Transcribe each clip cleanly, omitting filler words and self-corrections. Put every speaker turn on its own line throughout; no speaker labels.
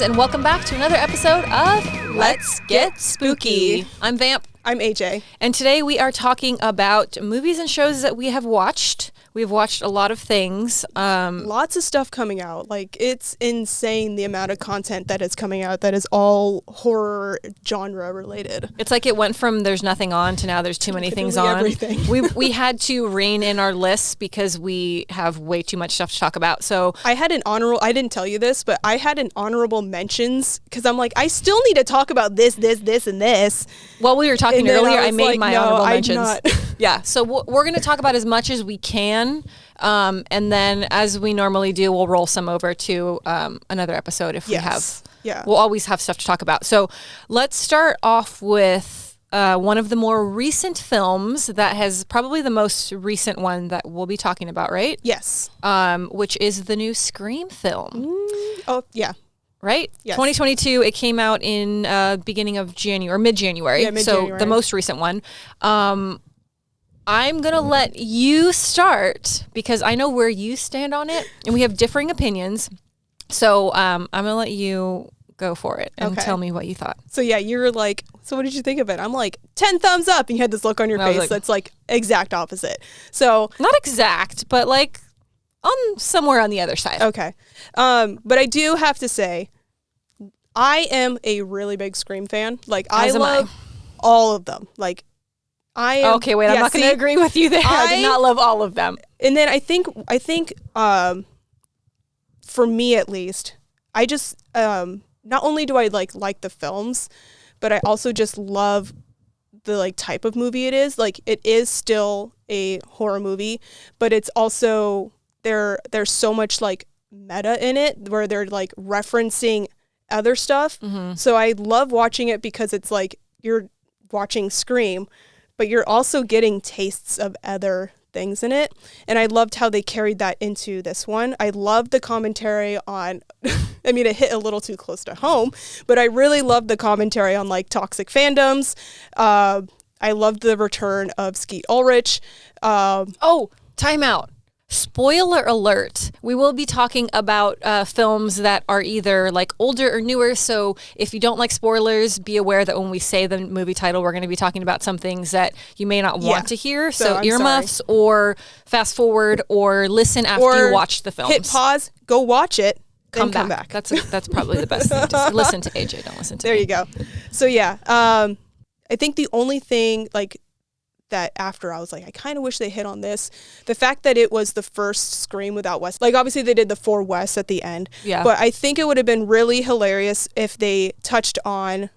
and welcome back to another episode of Let's Get Spooky. I'm Vamp.
I'm AJ.
And today we are talking about movies and shows that we have watched. We've watched a lot of things.
Lots of stuff coming out. Like, it's insane the amount of content that is coming out that is all horror genre related.
It's like it went from there's nothing on to now there's too many things on.
Everything.
we had to rein in our lists because we have way too much stuff to talk about. So
I had I didn't tell you this, but I had an honorable mentions because I'm like, I still need to talk about this, and this.
While we were talking earlier, I made my honorable mentions.
Not.
Yeah, so we're going to talk about as much as we can. And then, as we normally do, we'll roll some over to another episode if we have. Yeah. We'll always have stuff to talk about. So let's start off with one of the more recent films that has probably the most recent one that we'll be talking about, right?
Yes.
Which is the new Scream film.
Oh, yeah.
Right?
Yes.
2022, it came out in beginning of January, or mid-January.
Yeah, mid-January.
So the most recent one. I'm going to let you start because I know where you stand on it and we have differing opinions. So I'm going to let you go for it and tell me what you thought.
So yeah, you were like, so what did you think of it? I'm like, 10 thumbs up. And you had this look on your face that's like exact opposite. So
not exact, but like on somewhere on the other side.
Okay. But I do have to say, I am a really big Scream fan. Like, I love all of them. Like, I am,
okay, wait, I'm not going to agree with you there. I did not love all of them.
And then I think for me at least, I just not only do I like the films, but I also just love the like type of movie it is. Like, it is still a horror movie, but it's also there's so much like meta in it where they're like referencing other stuff. Mm-hmm. So I love watching it because it's like you're watching Scream, but you're also getting tastes of other things in it. And I loved how they carried that into this one. I loved the commentary on, I mean, it hit a little too close to home, but I really loved the commentary on like toxic fandoms. I loved the return of Skeet Ulrich.
Time out. Spoiler alert. We will be talking about films that are either like older or newer. So if you don't like spoilers, be aware that when we say the movie title, we're going to be talking about some things that you may not want to hear. So earmuffs or fast forward or listen after you watch the film.
Hit pause, go watch it,
come back. That's probably the best thing. Just listen to AJ. Don't listen to me.
There you go. So yeah, I think the only thing like that after I was like, I kind of wish they hit on this. The fact that it was the first Scream without Wes. Like, obviously they did the 4 Wes at the end. Yeah. But I think it would have been really hilarious if they touched on,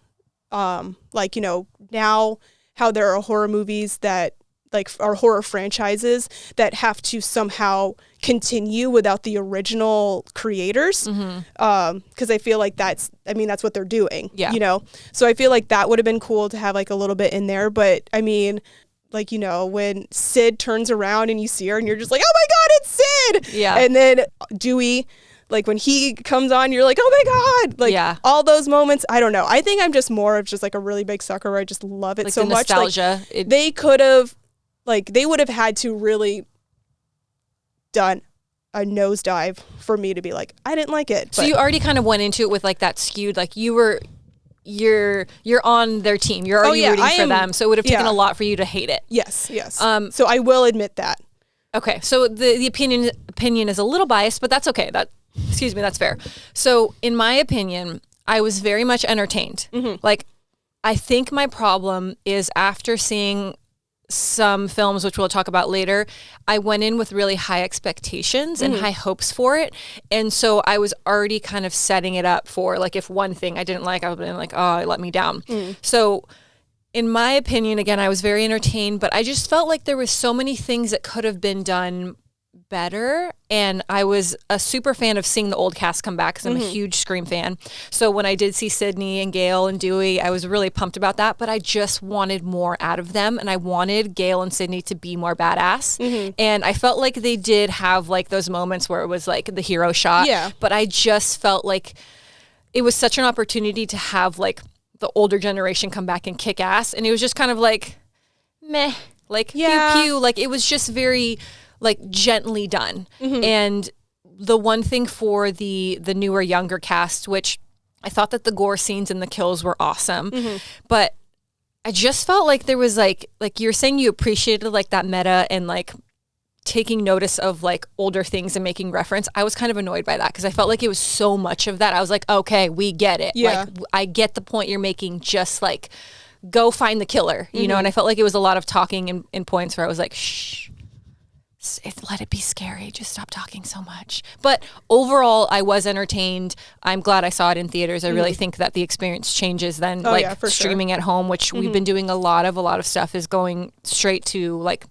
like, you know, now how there are horror movies that, like, are horror franchises that have to somehow continue without the original creators. Mm-hmm. 'Cause I feel like that's what they're doing. Yeah. You know? So I feel like that would have been cool to have, like, a little bit in there. But, I mean, like, you know, when Sid turns around and you see her and you're just like, oh my God, it's Sid. Yeah. And then Dewey, like when he comes on, you're like, oh my God. Like all those moments. I don't know. I think I'm just more of just like a really big sucker where I just love it like so the much.
Nostalgia.
Like, they could have, like, they would have had to really done a nosedive for me to be like, I didn't like it.
So you already kind of went into it with like that skewed, like you're on their team. You're already rooting for them. So it would have taken a lot for you to hate it.
Yes. So I will admit that.
Okay. So the opinion is a little biased, but that's okay. That's fair. So in my opinion, I was very much entertained. Mm-hmm. Like, I think my problem is after seeing some films, which we'll talk about later, I went in with really high expectations and high hopes for it. And so I was already kind of setting it up for, like, if one thing I didn't like, I would have been like, oh, it let me down. So in my opinion, again, I was very entertained, but I just felt like there was so many things that could have been done better. And I was a super fan of seeing the old cast come back because I'm a huge Scream fan. So when I did see Sydney and Gail and Dewey, I was really pumped about that, but I just wanted more out of them. And I wanted Gail and Sydney to be more badass. And I felt like they did have like those moments where it was like the hero shot. Yeah. But I just felt like it was such an opportunity to have like the older generation come back and kick ass. And it was just kind of like, meh, like pew pew. Like it was just very like gently done. And the one thing for the newer, younger cast, which I thought that the gore scenes and the kills were awesome. But I just felt like there was like you're saying you appreciated like that meta and like taking notice of like older things and making reference. I was kind of annoyed by that because I felt like it was so much of that. I was like, okay, we get it.
Yeah.
Like I get the point you're making, just like go find the killer, you know? And I felt like it was a lot of talking in points where I was like, shh, let it be scary. Just stop talking so much. But overall, I was entertained. I'm glad I saw it in theaters. I really think that the experience changes than streaming at home, which we've been doing a lot of stuff is going straight to like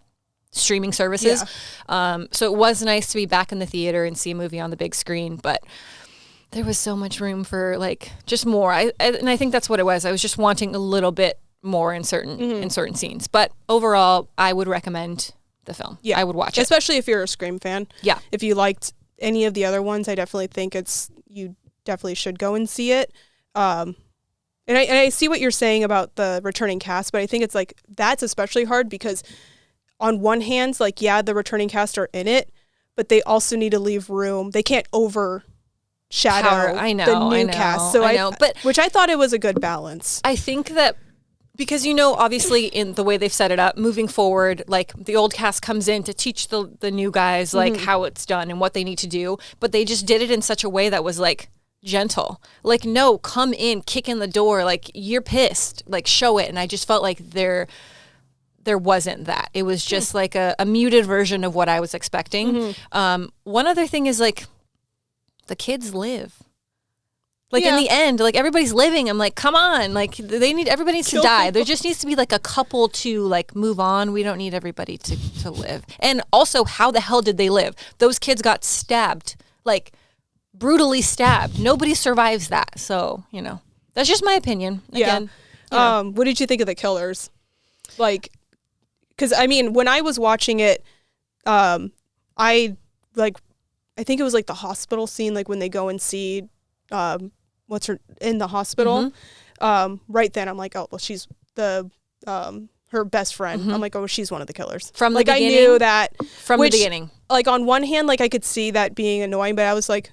streaming services. So it was nice to be back in the theater and see a movie on the big screen, but there was so much room for like just more. And I think that's what it was. I was just wanting a little bit more in certain scenes. But overall, I would recommend the film. Yeah, I would watch it,
especially if you're a Scream fan.
Yeah,
if you liked any of the other ones, I definitely think you definitely should go and see it. And I see what you're saying about the returning cast, but I think it's like that's especially hard because on one hand, like, yeah, the returning cast are in it, but they also need to leave room. They can't overshadow the new cast. So I know, but which I thought it was a good balance.
I think that because, you know, obviously in the way they've set it up, moving forward, like the old cast comes in to teach the new guys like how it's done and what they need to do, but they just did it in such a way that was like gentle. Like, no, come in, kick in the door, like you're pissed, like show it. And I just felt like there wasn't that. It was just like a muted version of what I was expecting. One other thing is like the kids live. Like in the end, like everybody's living. I'm like, come on, like everybody needs to die. There just needs to be like a couple to like move on. We don't need everybody to live. And also, how the hell did they live? Those kids got stabbed, like brutally stabbed. Nobody survives that. So, you know, that's just my opinion. Again,
what did you think of the killers? Like, because I mean, when I was watching it, I think it was like the hospital scene, like when they go and see what's her in the hospital. Right then I'm like, oh well, she's the her best friend. I'm like, oh, she's one of the killers.
From the
like
beginning,
I knew that
from the beginning.
Like on one hand, like I could see that being annoying, but I was like,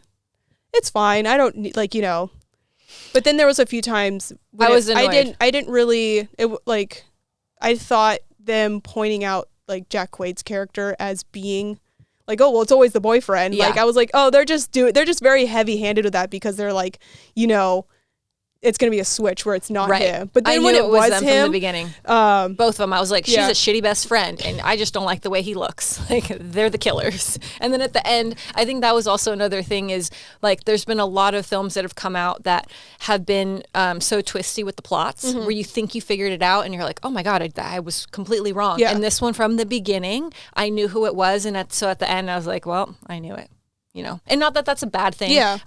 it's fine. I don't need, like, you know. But then there was a few times when
I was annoyed.
I didn't really like. I thought them pointing out like Jack Quaid's character as being like, oh, well, it's always the boyfriend. Yeah. Like, I was like, oh, they're just very heavy-handed with that because they're like, you know, it's going to be a switch where it's not him. But then when it was
them
him,
from the beginning, both of them, I was like, she's a shitty best friend, and I just don't like the way he looks. Like, they're the killers. And then at the end, I think that was also another thing is, like, there's been a lot of films that have come out that have been so twisty with the plots, where you think you figured it out, and you're like, oh my God, I was completely wrong. Yeah. And this one, from the beginning, I knew who it was, and so at the end, I was like, well, I knew it. You know, and not that that's a bad thing. Yeah.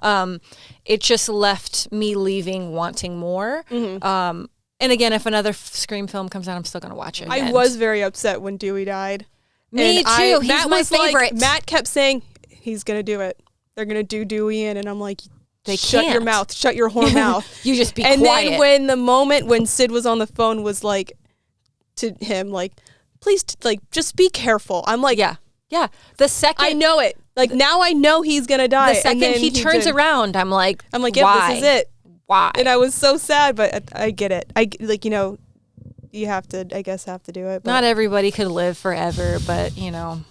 It just left me leaving wanting more. And again, if another Scream film comes out, I'm still going to watch it.
I was very upset when Dewey died.
Me too. He's my favorite.
Like, Matt kept saying he's going to do it. They're going to do Dewey in, and I'm like, shut
can't.
Your mouth, shut your whore mouth.
You just be
quiet.
And
then when the moment when Sid was on the phone was like to him, like, please, like, just be careful. I'm like,
yeah. The second
I know it. Like, now I know he's going to die.
The second he turns around, I'm like,
yeah,
why?
This is it.
Why?
And I was so sad, but I get it. Like, you know, you have to, I guess, have to do it. But.
Not everybody could live forever, but, you know,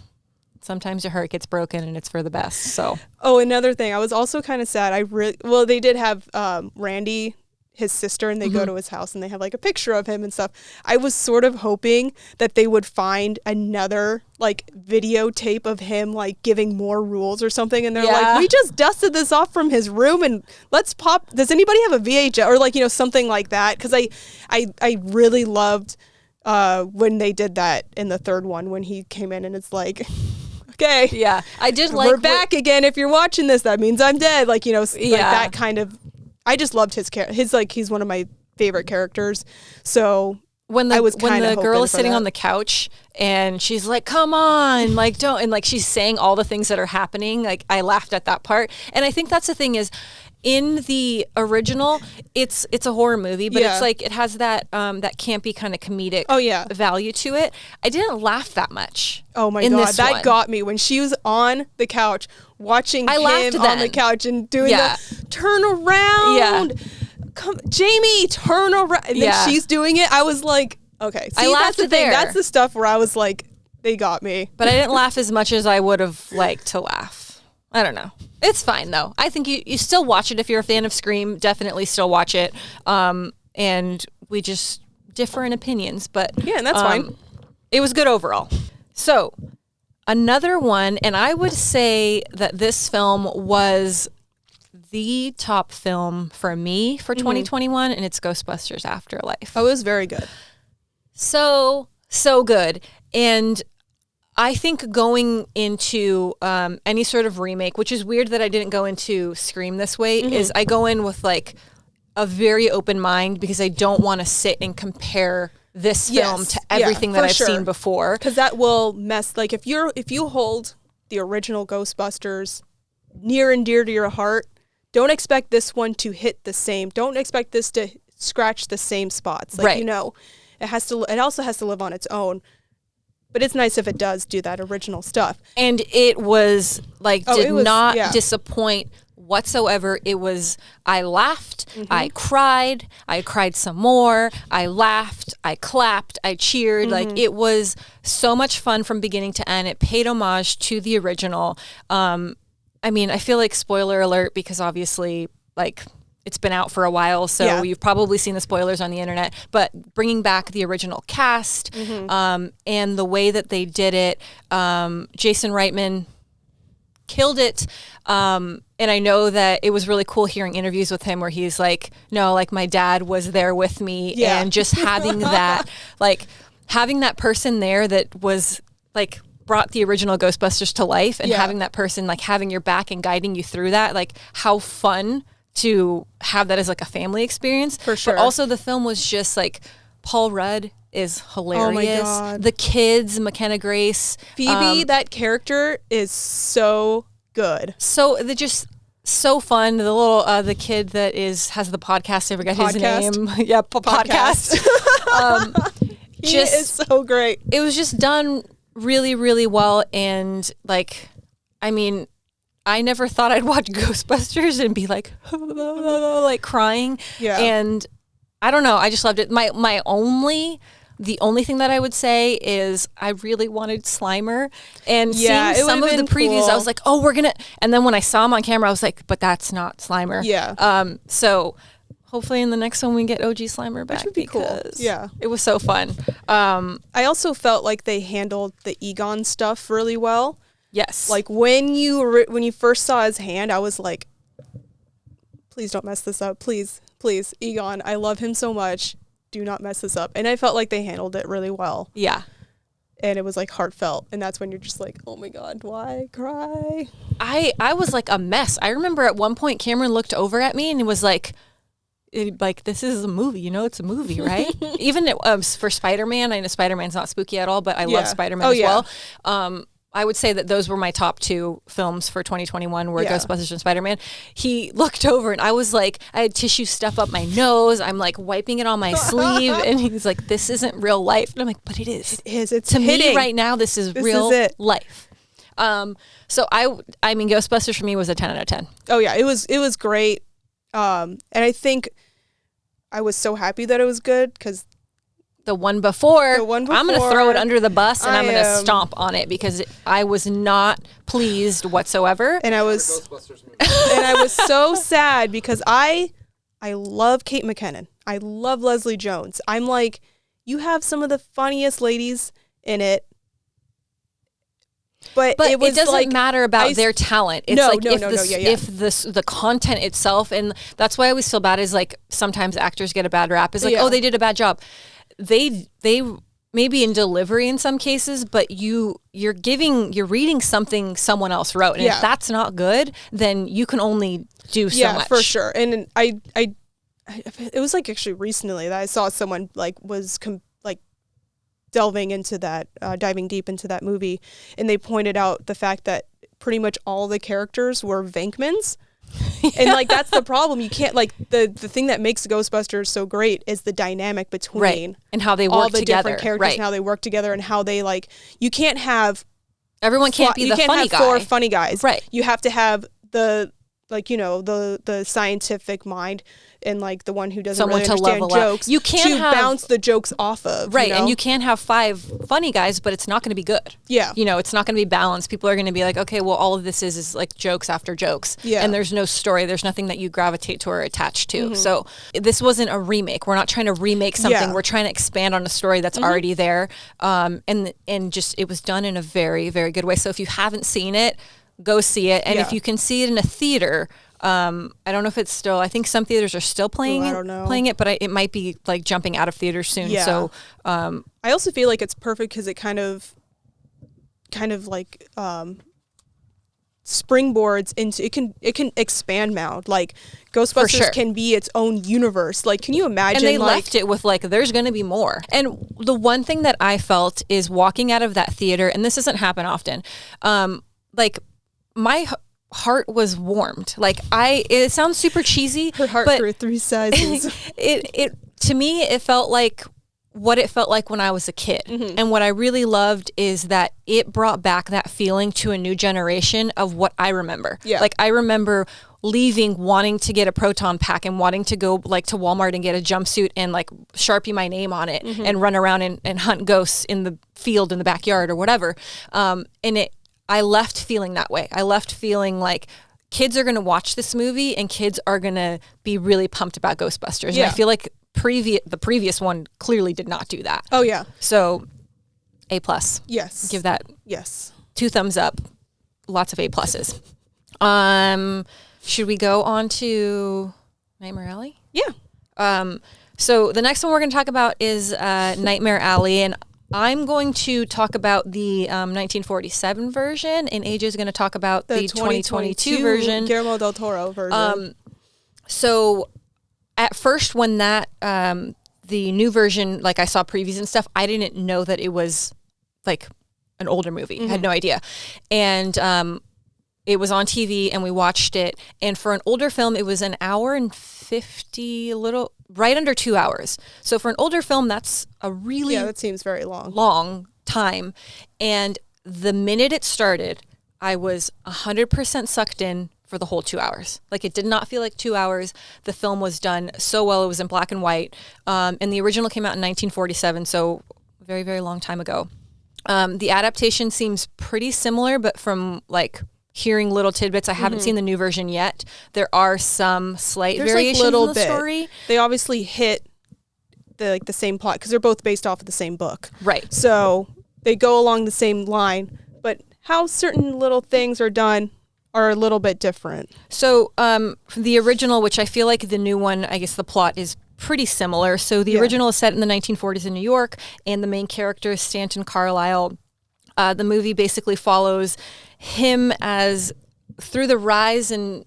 sometimes your heart gets broken and it's for the best. So.
Oh, another thing. I was also kind of sad. They did have Randy, his sister, and they go to his house and they have like a picture of him and stuff. I was sort of hoping that they would find another like videotape of him like giving more rules or something, and they're like, we just dusted this off from his room and let's pop. Does anybody have a VHS or like, you know, something like that? Because I really loved when they did that in the third one when he came in and it's like, okay,
yeah, I did like
we're back again. If you're watching this, that means I'm dead. Like, you know, like that kind of. I just loved his character. He's one of my favorite characters. So when the
girl is sitting on the couch and she's like, "Come on, like don't," and like she's saying all the things that are happening. Like, I laughed at that part, and I think that's the thing is, in the original, it's a horror movie, but it's like it has that that campy kind of comedic value to it. I didn't laugh that much.
Oh my God, that got me when she was on the couch watching him on the couch and doing the turn around. Yeah. Come, Jamie, turn around. And then she's doing it. I was like, okay. See,
I laughed
that's the thing. That's the stuff where I was like, they got me.
But I didn't laugh as much as I would have liked to laugh. I don't know. It's fine, though. I think you still watch it if you're a fan of Scream. Definitely still watch it. And we just differ in opinions. But
yeah, and that's fine.
It was good overall. So another one, and I would say that this film was the top film for me for 2021, and it's Ghostbusters Afterlife.
Oh, it was very good.
So good. And I think going into any sort of remake, which is weird that I didn't go into Scream this way, is I go in with like a very open mind because I don't want to sit and compare this film to everything that I've seen before.
Because that will mess, like if you hold the original Ghostbusters near and dear to your heart, don't expect this one to hit the same. Don't expect this to scratch the same spots. Like, you know, it also has to live on its own. But it's nice if it does do that original stuff.
And it was like, did not disappoint whatsoever. It was, I laughed, I cried some more, I laughed, I clapped, I cheered. Like, it was so much fun from beginning to end. It paid homage to the original. I mean, I feel like spoiler alert because obviously, like, it's been out for a while, so you've probably seen the spoilers on the internet, but bringing back the original cast and the way that they did it, Jason Reitman killed it. And I know that it was really cool hearing interviews with him where he's like, no, like my dad was there with me and just having that, like having that person there that was like brought the original Ghostbusters to life and having that person like having your back and guiding you through that, like how fun to have that as like a family experience.
For sure.
But also the film was just like, Paul Rudd is hilarious.
Oh my God.
The kids, McKenna Grace.
Phoebe, that character is so good.
So they're just so fun. The little, the kid that has the podcast, I forgot his name. Yeah, podcast.
He is so great.
It was just done really, really well. And like, I mean, I never thought I'd watch Ghostbusters and be like, like crying. Yeah. And I don't know. I just loved it. The only thing that I would say is I really wanted Slimer. And seeing some of the previews, cool. I was like, oh, we're going to. And then when I saw him on camera, I was like, but that's not Slimer.
Yeah.
So hopefully in the next one we get OG Slimer back.
Which would be cool. Yeah.
It was so fun.
I also felt like they handled the Egon stuff really well.
Yes.
Like when you first saw his hand, I was like, please don't mess this up. Please, Egon. I love him so much. Do not mess this up. And I felt like they handled it really well.
Yeah.
And it was like heartfelt. And that's when you're just like, oh my God, why cry?
I was like a mess. I remember at one point Cameron looked over at me and it was like this is a movie, you know, it's a movie, right? Even for Spider-Man, I know Spider-Man's not spooky at all, but I love Spider-Man as well. I would say that those were my top two films for 2021 were Ghostbusters and Spider-Man. He looked over and I was like, I had tissue stuff up my nose. I'm like wiping it on my sleeve. And he was like, this isn't real life. And I'm like, but it is.
It is. It's
to
hitting.
me right now, this is real life. So I mean, Ghostbusters for me was a 10 out of 10.
Oh yeah, it was great. And I think I was so happy that it was good because
the one before, I'm going to throw it under the bus and I'm going to stomp on it because I was not pleased whatsoever.
And I was so sad because I love Kate McKinnon. I love Leslie Jones. I'm like, you have some of the funniest ladies in it. But it doesn't like,
matter about their talent. It's if the content itself, and that's why I always feel bad is like sometimes actors get a bad rap. Is like, oh, they did a bad job. They maybe in delivery in some cases, but you're reading something someone else wrote, and if that's not good, then you can only do so much.
Yeah, for sure. And I it was like actually recently that I saw someone like was delving into that, diving deep into that movie, and they pointed out the fact that pretty much all the characters were Venkmans. And like that's the problem. You can't like the thing that makes Ghostbusters so great is the dynamic between
and how they work
all the
together.
different characters and how they work together and how they like you can't have
everyone can't be the funny guy.
4 funny guys.
Right.
You have to have the like the scientific mind and like the one who doesn't
Someone
really
to
understand
level up.
jokes
You can't
to
have,
bounce the jokes off of.
Right,
you know?
and you can't have 5 funny guys, but it's not going to be good.
Yeah.
It's not going to be balanced. People are going to be like, okay, well, all of this is like jokes after jokes.
Yeah.
And there's no story. There's nothing that you gravitate to or attach to. So this wasn't a remake. We're not trying to remake something.
Yeah.
We're trying to expand on a story that's already there. And just it was done in a very, very good way. So if you haven't seen it, go see it. And if you can see it in a theater, I don't know if it's still, I think some theaters are still playing it, but it might be like jumping out of theaters soon.
Yeah.
So,
I also feel like it's perfect because it kind of like, springboards into, it can expand now. Like Ghostbusters can be its own universe. Like, can you imagine?
And they left it with like, there's going to be more. And the one thing that I felt is walking out of that theater, and this doesn't happen often, like my heart was warmed. Like it sounds super cheesy.
Her heart grew 3 sizes.
it to me, it felt like what it felt like when I was a kid. And what I really loved is that it brought back that feeling to a new generation of what I remember.
Yeah.
Like I remember leaving wanting to get a proton pack and wanting to go like to Walmart and get a jumpsuit and like Sharpie my name on it and run around and hunt ghosts in the field in the backyard or whatever. I left feeling that way. I left feeling like kids are going to watch this movie and kids are going to be really pumped about Ghostbusters.
Yeah.
And I feel like the previous one clearly did not do that.
Oh yeah.
So A+.
Yes.
Give that 2 thumbs up. Lots of A+. Should we go on to Nightmare Alley?
Yeah.
So the next one we're going to talk about is Nightmare Alley, and I'm going to talk about the 1947 version, and AJ is going to talk about the 2022 version.
Guillermo del Toro version.
So at first when that, the new version, like I saw previews and stuff, I didn't know that it was like an older movie. I had no idea. And it was on TV and we watched it. And for an older film, it was an hour and 50, right under 2 hours. So for an older film, that's a really
that seems very
long time. And the minute it started, I was 100% sucked in for the whole 2 hours. Like it did not feel like 2 hours. The film was done so well. It was in black and white. And the original came out in 1947. So a very, very long time ago. The adaptation seems pretty similar, but from like hearing little tidbits. I haven't seen the new version yet. There are some slight variations
like
in the story.
They obviously hit the same plot because they're both based off of the same book.
Right.
So they go along the same line, but how certain little things are done are a little bit different.
So the original, which I feel like the new one, I guess the plot is pretty similar. So the original is set in the 1940s in New York, and the main character is Stanton Carlisle. The movie basically follows him as through the rise and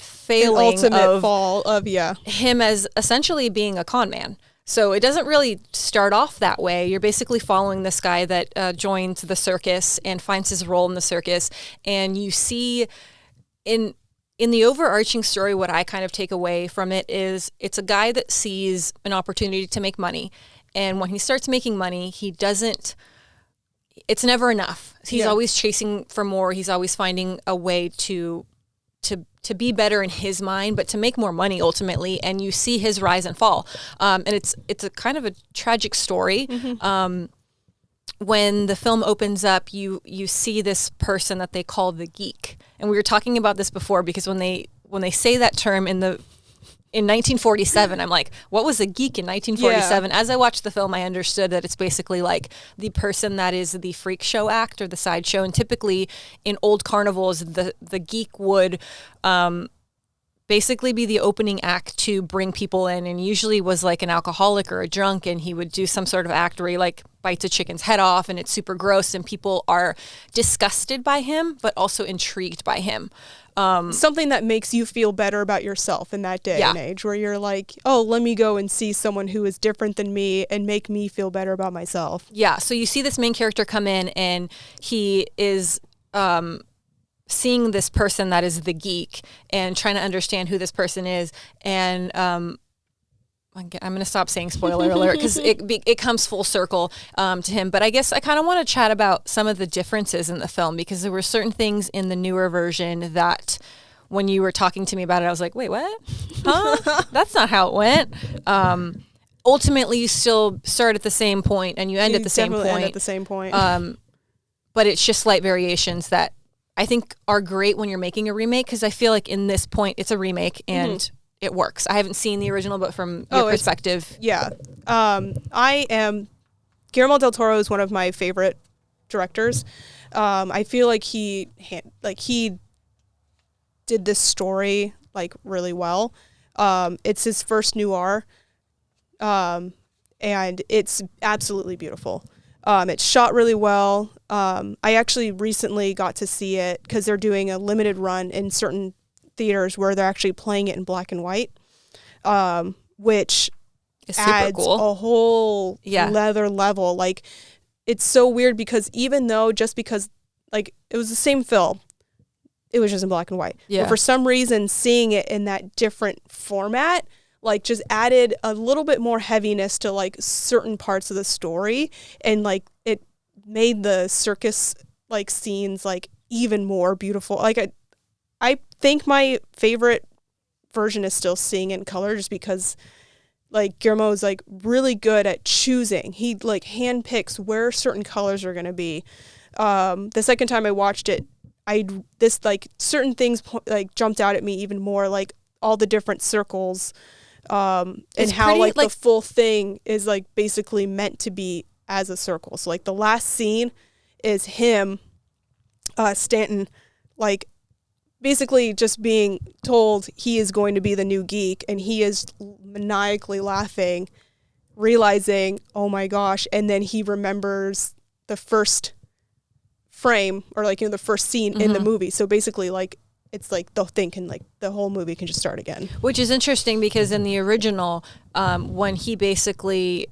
failing
ultimate fall of
him as essentially being a con man. So it doesn't really start off that way. You're basically following this guy that joins the circus and finds his role in the circus, and you see in the overarching story, what I kind of take away from it is it's a guy that sees an opportunity to make money, and when he starts making money, it's never enough. He's always chasing for more. He's always finding a way to be better in his mind, but to make more money ultimately. And you see his rise and fall. And it's a kind of a tragic story. When the film opens up, you see this person that they call the geek. And we were talking about this before because when they say that term in 1947, I'm like, what was a geek in 1947? As I watched the film, I understood that it's basically like the person that is the freak show act or the sideshow. And typically in old carnivals, the geek would basically be the opening act to bring people in, and usually was like an alcoholic or a drunk, and he would do some sort of act where he like bites a chicken's head off, and it's super gross, and people are disgusted by him, but also intrigued by him.
Something that makes you feel better about yourself in that day and age, where you're like, oh, let me go and see someone who is different than me and make me feel better about myself.
Yeah. So you see this main character come in, and he is seeing this person that is the geek and trying to understand who this person is. And I'm going to stop saying spoiler alert because it comes full circle to him. But I guess I kind of want to chat about some of the differences in the film, because there were certain things in the newer version that when you were talking to me about it, I was like, wait, what? Huh? That's not how it went. Ultimately, you still start at the same point and you end at the same point.
End at the same point.
But it's just slight variations that I think are great when you're making a remake, because I feel like in this point, it's a remake and it works. I haven't seen the original, but from your perspective.
Yeah. Guillermo del Toro is one of my favorite directors. I feel like he did this story like really well. It's his first noir, and it's absolutely beautiful. It's shot really well. I actually recently got to see it because they're doing a limited run in certain theaters where they're actually playing it in black and white, which adds a whole leather level. Like, it's so weird because even though like it was the same film, it was just in black and white. Yeah. But for some reason, seeing it in that different format, like, just added a little bit more heaviness to like certain parts of the story, and like it made the circus like scenes like even more beautiful. Like, I think my favorite version is still seeing it in color, just because like Guillermo is like really good at choosing. He like handpicks where certain colors are going to be. The second time I watched it, certain things like jumped out at me even more, like all the different circles, and how like the full thing is like basically meant to be as a circle. So like the last scene is him, Stanton, like basically just being told he is going to be the new geek, and he is maniacally laughing, realizing, oh my gosh, and then he remembers the first frame, or like, the first scene in the movie. So basically like it's like the whole movie can just start again,
which is interesting because in the original, when he basically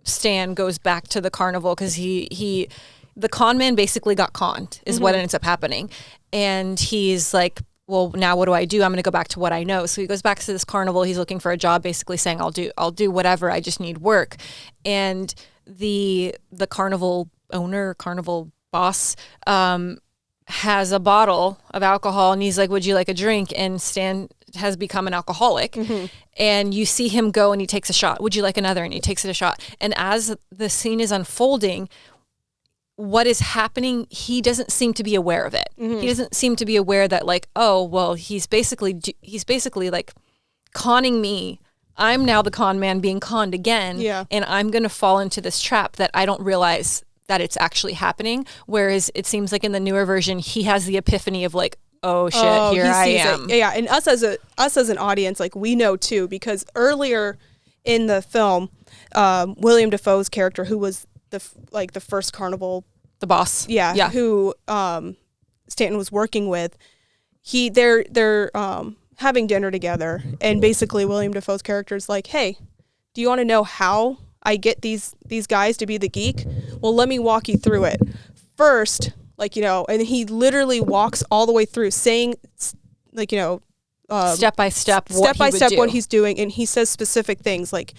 Stan goes back to the carnival because the con man basically got conned is what ends up happening, and he's like, well, now what do? I'm going to go back to what I know. So he goes back to this carnival. He's looking for a job, basically saying, I'll do whatever. I just need work. And the carnival owner, carnival boss, has a bottle of alcohol, and he's like, would you like a drink? And Stan has become an alcoholic, and you see him go and he takes a shot. Would you like another? And he takes it a shot. And as the scene is unfolding, what is happening, he doesn't seem to be aware of it. He doesn't seem to be aware that like, oh, well, he's basically like conning me. I'm now the con man being conned again. Yeah. And I'm going to fall into this trap that I don't realize that it's actually happening. Whereas it seems like in the newer version, he has the epiphany of like, oh shit, here I am.
Yeah. And us as an audience, like, we know too, because earlier in the film, William Dafoe's character, who was the first carnival,
the boss,
who Stanton was working with, they're having dinner together, and basically William Dafoe's character is like, hey, do you want to know how I get these guys to be the geek? Well, let me walk you through it first, and he literally walks all the way through, saying
step by step
what he's doing, and he says specific things like,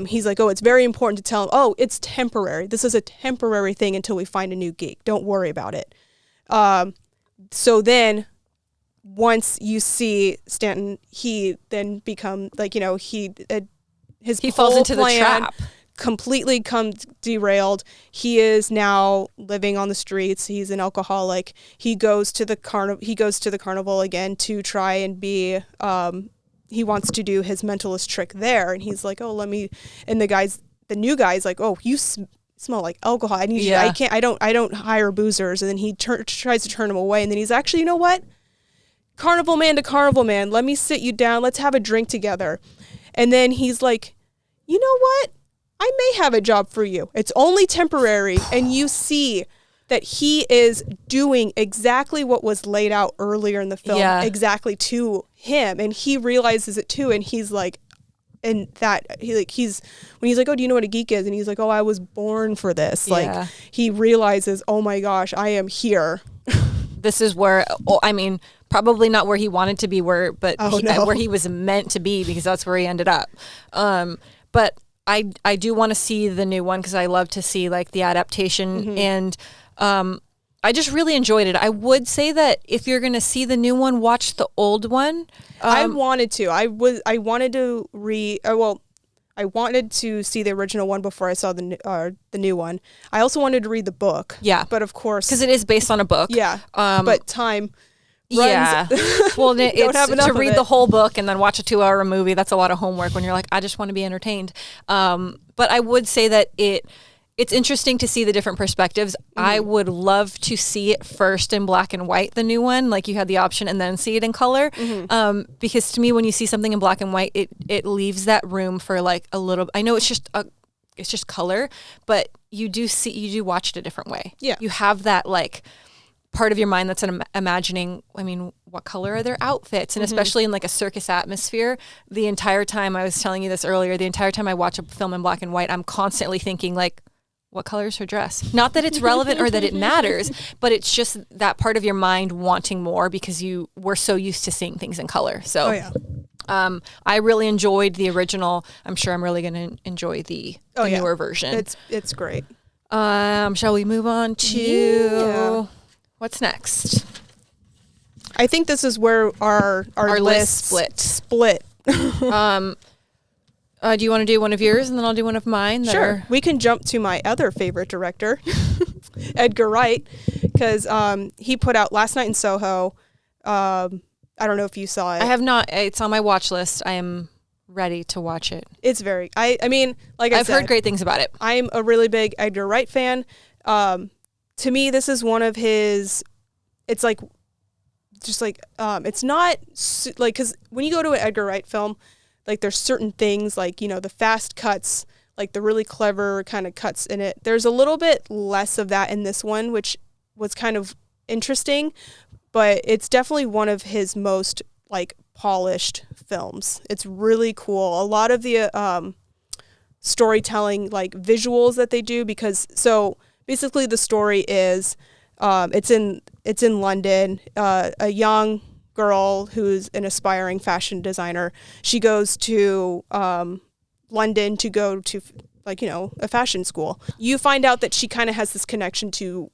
he's like, oh, it's very important to tell him, oh, it's temporary. This is a temporary thing until we find a new geek. Don't worry about it. So then once you see Stanton, he then become he falls into the trap. Completely comes derailed. He is now living on the streets. He's an alcoholic. He goes to the carnival again to try and be he wants to do his mentalist trick there, and he's like, oh, and the new guy's like, oh, you smell like alcohol. I don't hire boozers. And then he tries to turn him away, and then he's actually, you know what? Carnival man to carnival man, let me sit you down. Let's have a drink together. And then he's like, you know what? I may have a job for you. It's only temporary. And you see that he is doing exactly what was laid out earlier in the film, exactly to him. And he realizes it too. And he's like, when he's like, oh, do you know what a geek is? And he's like, oh, I was born for this. Yeah. Like, he realizes, oh my gosh, I am here.
this is where, I mean, probably not where he wanted to be, where he was meant to be, because that's where he ended up. But I do want to see the new one, because I love to see like the adaptation, and I just really enjoyed it. I would say that if you're going to see the new one, watch the old one.
I wanted to. I wanted to I wanted to see the original one before I saw the new one. I also wanted to read the book.
Yeah.
But of course,
because it is based on a book.
Yeah. But time runs.
Yeah. Well, it's to read the whole book and then watch a 2-hour movie. That's a lot of homework when you're like, I just want to be entertained. But I would say that it's interesting to see the different perspectives. I would love to see it first in black and white, the new one, like you had the option, and then see it in color. Because to me, when you see something in black and white, it leaves that room for like a little, I know it's just color, but you do watch it a different way.
Yeah.
You have that like part of your mind that's imagining, I mean, what color are their outfits? And especially in like a circus atmosphere, the entire time, I was telling you this earlier, the entire time I watch a film in black and white, I'm constantly thinking like, what color is her dress? Not that it's relevant or that it matters, but it's just that part of your mind wanting more, because we're so used to seeing things in color. So I really enjoyed the original. I'm sure I'm really going to enjoy the newer version.
It's great.
Shall we move on to what's next?
I think this is where our list split.
Do you want to do one of yours and then I'll do one of mine?
Sure. We can jump to my other favorite director, Edgar Wright, because he put out Last Night in Soho. I don't know if you saw it.
I have not. It's on my watch list. I am ready to watch it.
It's very, I mean, like I said,
I've heard great things about it.
I'm a really big Edgar Wright fan. To me, this is one of his, it's like, just like, it's not, like, because when you go to an Edgar Wright film, like there's certain things like, you know, the fast cuts, like the really clever kind of cuts in it. There's a little bit less of that in this one, which was kind of interesting, but it's definitely one of his most like polished films. It's really cool. A lot of the storytelling, like visuals that they do, because so basically the story is it's in London. A young girl who's an aspiring fashion designer, she goes to London to go to, like, you know, a fashion school. You find out that she kind of has this connection to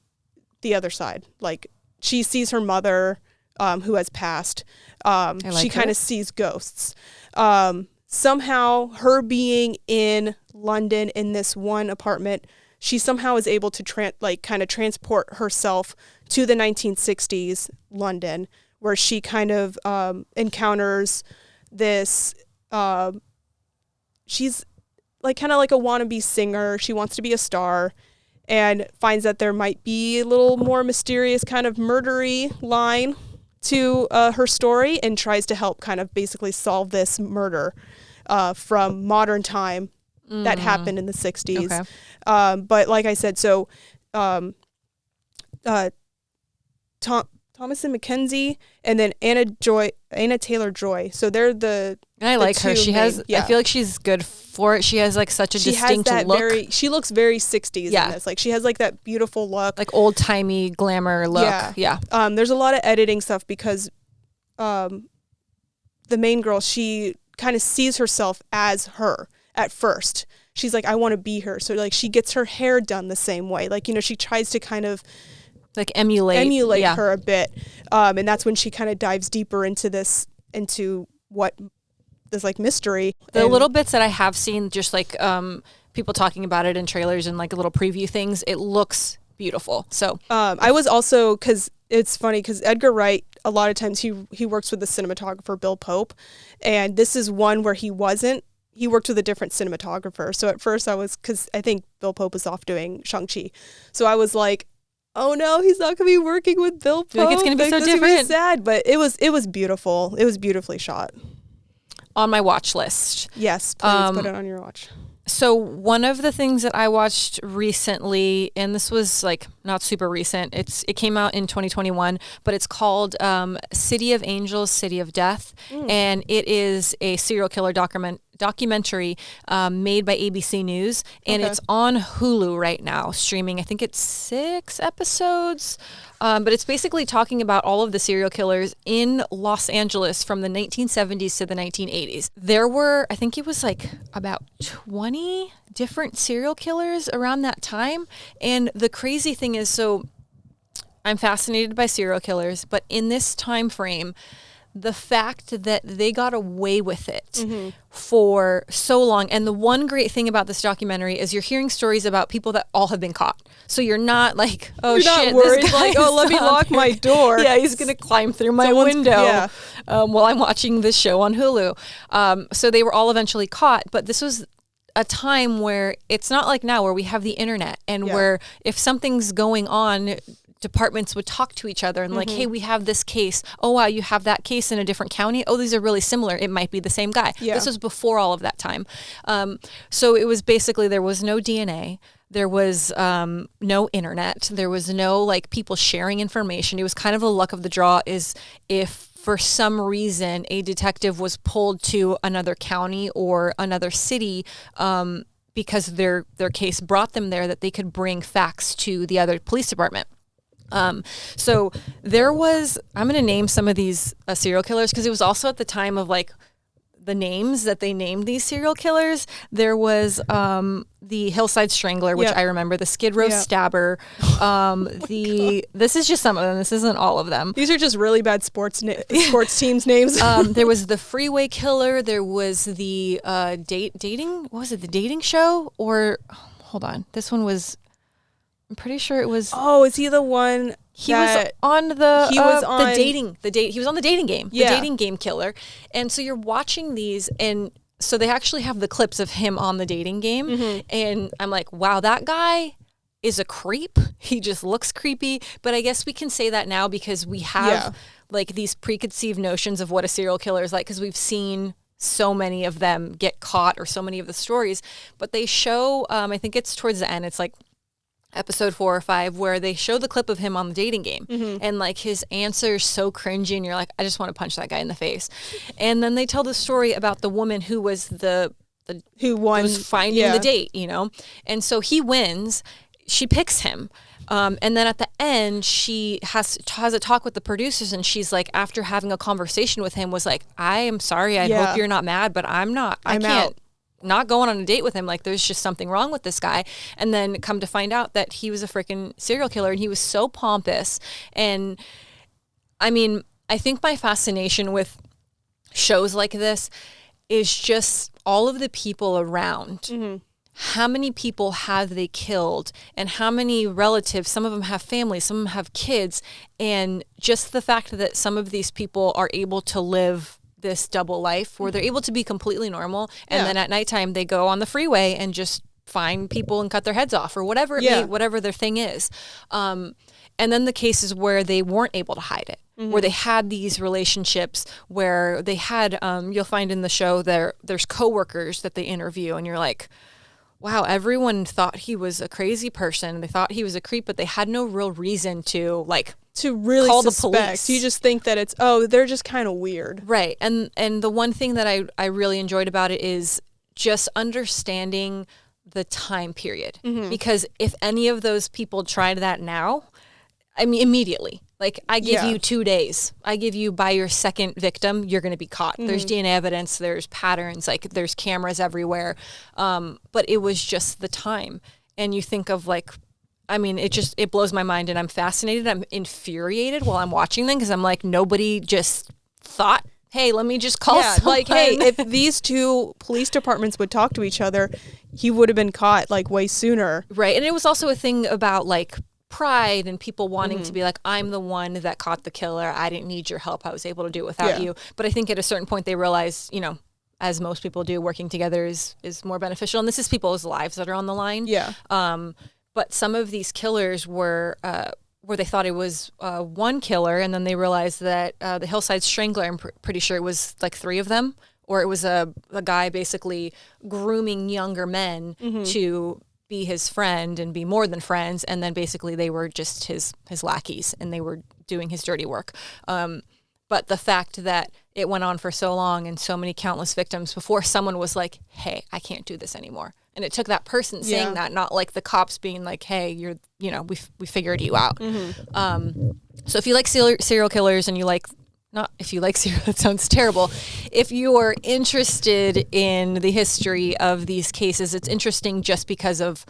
the other side. Like, she sees her mother who has passed. She kind of sees ghosts. Somehow her being in London in this one apartment, she somehow is able to transport herself to the 1960s London, where she kind of encounters this, she's like kind of like a wannabe singer. She wants to be a star, and finds that there might be a little more mysterious kind of murdery line to her story, and tries to help kind of basically solve this murder from modern time that happened in the 60s. Okay. But like I said, so Thomasin McKenzie, and then Anna Taylor-Joy. So they're the. And
I like her. She has. I feel like she's good for it. She has like such a distinct look.
She looks very 60s in this. Like she has like that beautiful look,
like old timey glamour look. Yeah.
There's a lot of editing stuff because, the main girl, she kind of sees herself as her at first. She's like, I want to be her. So like she gets her hair done the same way. Like, you know, she tries to kind of like emulate her a bit, and that's when she kind of dives deeper into what this like mystery.
The little bits that I have seen, just like people talking about it in trailers and like little preview things, it looks beautiful. So
I was also, because it's funny, because Edgar Wright, a lot of times he works with the cinematographer Bill Pope, and this is one where he wasn't. He worked with a different cinematographer. So at first because I think Bill Pope was off doing Shang-Chi, so I was like, oh no, he's not going to be working with Bill Pope.
Like it's going to be so different.
Gonna be sad, but it was beautiful. It was beautifully shot.
On my watch list.
Yes, please put it on your watch.
So one of the things that I watched recently, and this was like not super recent, it came out in 2021, but it's called City of Angels, City of Death, and it is a serial killer documentary made by ABC News, and it's on Hulu right now, streaming. I think it's 6 episodes, but it's basically talking about all of the serial killers in Los Angeles from the 1970s to the 1980s. There were, I think it was like about 20 different serial killers around that time, and the crazy thing is, so I'm fascinated by serial killers, but in this time frame, the fact that they got away with it for so long. And the one great thing about this documentary is you're hearing stories about people that all have been caught. So you're not like, oh,
you're
shit,
not worried,
this guy's
like, oh, let me lock my door.
Yeah, he's going to climb through my window while I'm watching this show on Hulu. So they were all eventually caught. But this was a time where it's not like now where we have the internet and where if something's going on, departments would talk to each other and like, hey, we have this case. Oh, wow, you have that case in a different county. Oh, these are really similar. It might be the same guy. Yeah. This was before all of that time. So it was basically, there was no DNA. There was no internet. There was no like people sharing information. It was kind of the luck of the draw is if for some reason a detective was pulled to another county or another city, because their case brought them there, that they could bring facts to the other police department. So there was, I'm going to name some of these serial killers because it was also at the time of like the names that they named these serial killers. There was the Hillside Strangler, which I remember, the Skid Row Stabber, this is just some of them. This isn't all of them.
These are just really bad sports teams names.
There was the Freeway Killer. There was the dating. What was it? The Dating Show? Or hold on, this one was. I'm pretty sure it was.
Oh, is he the one?
He was on the. He was on the dating. He was on the dating game. Yeah. The dating game killer. And so you're watching these, and so they actually have the clips of him on the dating game, and I'm like, wow, that guy is a creep. He just looks creepy. But I guess we can say that now because we have like these preconceived notions of what a serial killer is like because we've seen so many of them get caught or so many of the stories. But they show. I think it's towards the end. It's like episode 4 or 5 where they show the clip of him on the dating game and like his answer is so cringy and you're like, I just want to punch that guy in the face. And then they tell the story about the woman who was who was finding the date, you know? And so he wins, she picks him. And then at the end, she has a talk with the producers and she's like, after having a conversation with him was like, I am sorry. I hope you're not mad, but I can't. Out. Not going on a date with him, like there's just something wrong with this guy. And then come to find out that he was a freaking serial killer and he was so pompous. And I mean, I think my fascination with shows like this is just all of the people around. How many people have they killed and how many relatives, some of them have families, some of them have kids. And just the fact that some of these people are able to live this double life where they're able to be completely normal and then at nighttime they go on the freeway and just find people and cut their heads off or whatever whatever their thing is. And then the cases where they weren't able to hide it, where they had these relationships where they had, you'll find in the show there's coworkers that they interview and you're like, wow, everyone thought he was a crazy person. They thought he was a creep, but they had no real reason to
really
call
suspect.
The police.
You just think that it's, they're just kind of weird.
Right. And the one thing that I really enjoyed about it is just understanding the time period. Because if any of those people tried that now, I mean, immediately. Like, I give you 2 days. I give you by your second victim, you're going to be caught. There's DNA evidence. There's patterns. Like, there's cameras everywhere. But it was just the time. And you think of, like, I mean, it blows my mind. And I'm fascinated. I'm infuriated while I'm watching them because I'm like, nobody just thought, hey, let me just call someone.
Like, hey, if these 2 police departments would talk to each other, he would have been caught, like, way sooner.
Right. And it was also a thing about, like, pride and people wanting to be like, I'm the one that caught the killer. I didn't need your help. I was able to do it without you. But I think at a certain point they realize, you know, as most people do, working together is more beneficial. And this is people's lives that are on the line.
Yeah.
But some of these killers were where they thought it was one killer, and then they realized that the Hillside Strangler, I'm pretty sure it was like 3 of them, or it was a guy basically grooming younger men to be his friend and be more than friends, and then basically they were just his lackeys and they were doing his dirty work. But the fact that it went on for so long and so many countless victims before someone was like, hey, I can't do this anymore. And it took that person saying that, not like the cops being like, hey, we figured you out. So if you like serial killers and you like, not if you like serial, that sounds terrible. If you are interested in the history of these cases, it's interesting just because of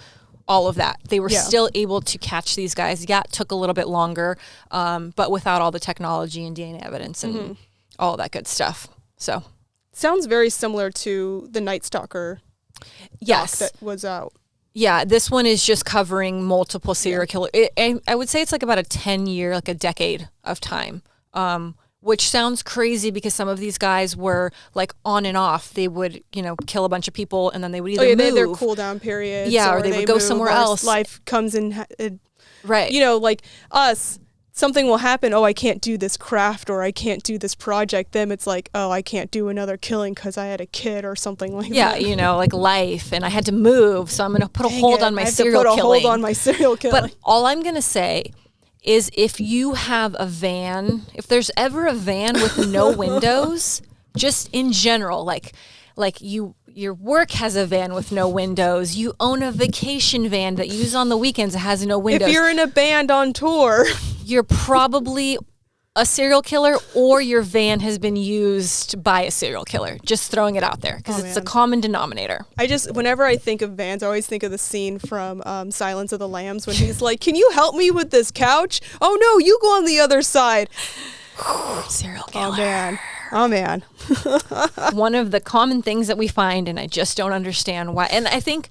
all of that. They were still able to catch these guys. Yeah, it took a little bit longer, but without all the technology and DNA evidence and all that good stuff. So
sounds very similar to the Night Stalker doc that was out.
Yeah, this one is just covering multiple serial killers. I would say it's like about a 10-year, like a decade of time, which sounds crazy because some of these guys were like on and off. They would, kill a bunch of people and then they would either move.
They had their cool down periods.
Yeah, or they would go somewhere else.
Life comes in.
Right.
Like us, something will happen. Oh, I can't do this craft or I can't do this project. Then it's like, oh, I can't do another killing because I had a kid or something like that.
Yeah, like life, and I had to move, so I'm going to put a hold on my serial killing.
I have to put a hold on my serial killing.
But all I'm going to say is if you have a van, if there's ever a van with no windows, just in general, like your work has a van with no windows. You own a vacation van that you use on the weekends that has no windows.
If you're in a band on tour,
you're probably a serial killer, or your van has been used by a serial killer. Just throwing it out there because it's a common denominator.
Whenever I think of vans, I always think of the scene from Silence of the Lambs when he's like, "Can you help me with this couch?" "Oh no, you go on the other side."
Serial killer.
Oh man.
One of the common things that we find, and I just don't understand why. And I think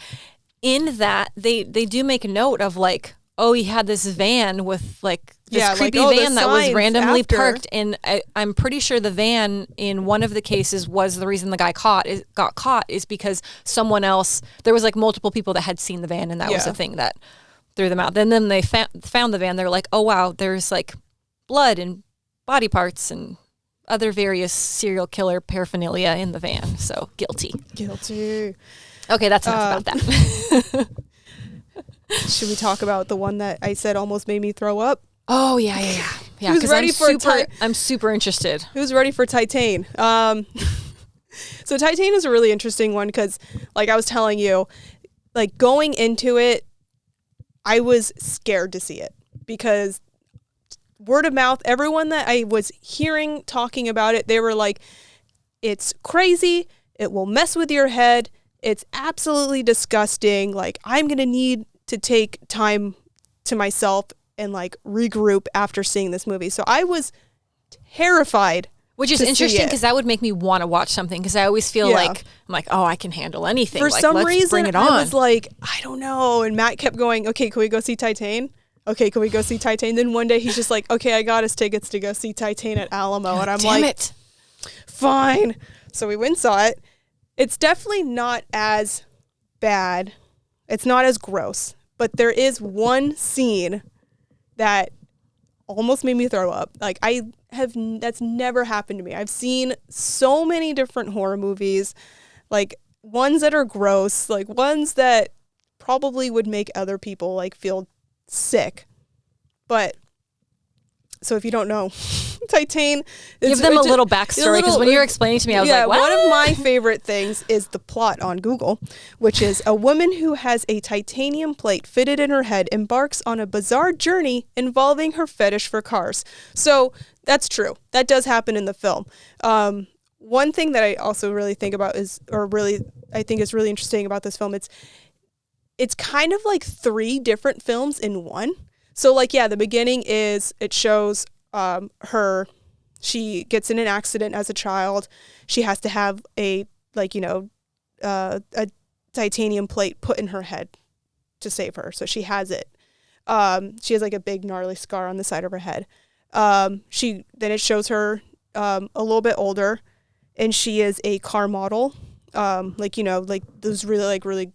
in that they do make a note of like, oh, he had this van with like this creepy van that was randomly parked. And I'm pretty sure the van in one of the cases was the reason the guy got caught is because someone else, there was like multiple people that had seen the van and that was the thing that threw them out. Then they found the van. They're like, oh wow, there's like blood and body parts and other various serial killer paraphernalia in the van. So guilty. Okay, that's enough about that.
Should we talk about the one that I said almost made me throw up?
Oh yeah.
Who's ready
I'm super interested.
Who's ready for Titan? So Titan is a really interesting one because, like I was telling you, like going into it, I was scared to see it because word of mouth, everyone that I was hearing talking about it, they were like, it's crazy. It will mess with your head. It's absolutely disgusting. Like, I'm going to need to take time to myself and like regroup after seeing this movie. So I was terrified.
Which is interesting because that would make me want to watch something because I always feel like, I'm like, oh, I can handle anything.
For some
let's
reason,
bring it on.
I was like, I don't know. And Matt kept going, okay, can we go see Titan? Okay, can we go see Titan? Then one day he's just like, okay, I got us tickets to go see Titan at Alamo. And I'm like, fine. So we went and saw it. It's definitely not as bad. It's not as gross. But there is one scene that almost made me throw up. Like that's never happened to me. I've seen so many different horror movies, like ones that are gross, like ones that probably would make other people like feel sick. But so if you don't know, Titan,
give them a little backstory because when you were explaining to me, I was like, what?
One of my favorite things is the plot on Google, which is a woman who has a titanium plate fitted in her head embarks on a bizarre journey involving her fetish for cars. So that's true. That does happen in the film. One thing that I also really think about I think is really interesting about this film, it's kind of like 3 different films in one. So like, the beginning is, it shows she gets in an accident as a child. She has to have a titanium plate put in her head to save her. So she has it. She has like a big gnarly scar on the side of her head. Then it shows her a little bit older, and she is a car model. Like those really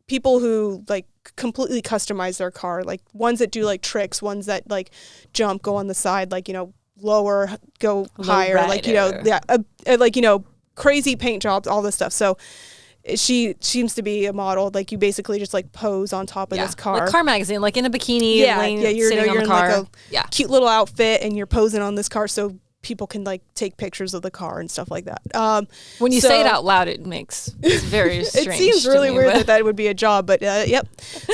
people who like completely customize their car, like ones that do like tricks, ones that like jump, go on the side, like, lower, go higher, like, crazy paint jobs, all this stuff. So she seems to be a model. Like, you basically just like pose on top of this car.
Like car magazine, like in a bikini.
You're
sitting on the car.
Like a cute little outfit and you're posing on this car so people can like take pictures of the car and stuff like that.
When you say it out loud, it's very strange.
It seems really weird that would be a job, but yep.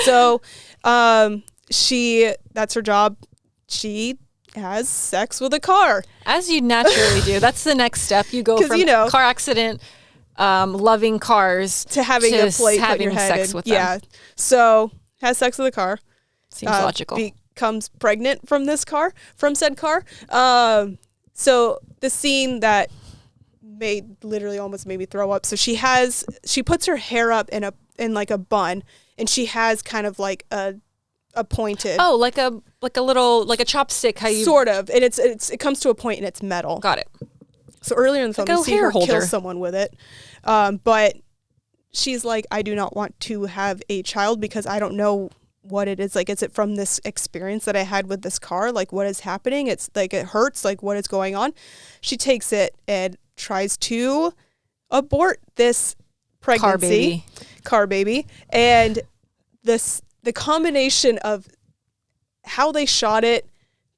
So that's her job. She has sex with a car.
As you naturally do. That's the next step. You go from car accident, loving cars
to having a plate put in your head
sex with them.
Yeah. So has sex with a car.
Seems logical.
Becomes pregnant from said car. So the scene that literally almost made me throw up. So she puts her hair up in like a bun, and she has kind of like a pointed.
Oh, like a little, like a chopstick. How you
sort of, and it comes to a point and it's metal.
Got it.
So earlier in the film,
like
you see her kill someone with it, but she's like, I do not want to have a child because I don't know what it is. Like, is it from this experience that I had with this car? Like, what is happening? It's like, it hurts. Like, what is going on? She takes it and tries to abort this pregnancy. Car baby. And the combination of how they shot it,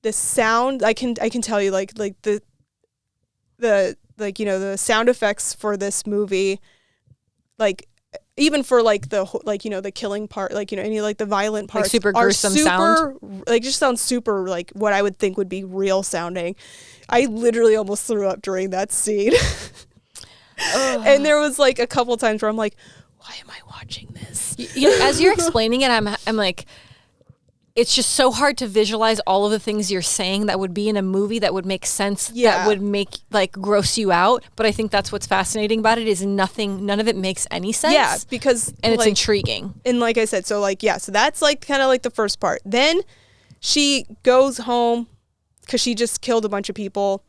the sound, I can tell you, like the sound effects for this movie, like even for like the killing part, like any like the violent parts,
like super gruesome sound,
like just sounds super like what I would think would be real sounding. I literally almost threw up during that scene. And there was like a couple times where I'm like, why am I watching this?
As you're explaining it, I'm like, it's just so hard to visualize all of the things you're saying that would be in a movie that would make sense, that would make like gross you out. But I think that's what's fascinating about it is none of it makes any sense.
Yeah, because
and it's intriguing.
And like I said, so like so that's like kind of like the first part. Then she goes home because she just killed a bunch of people.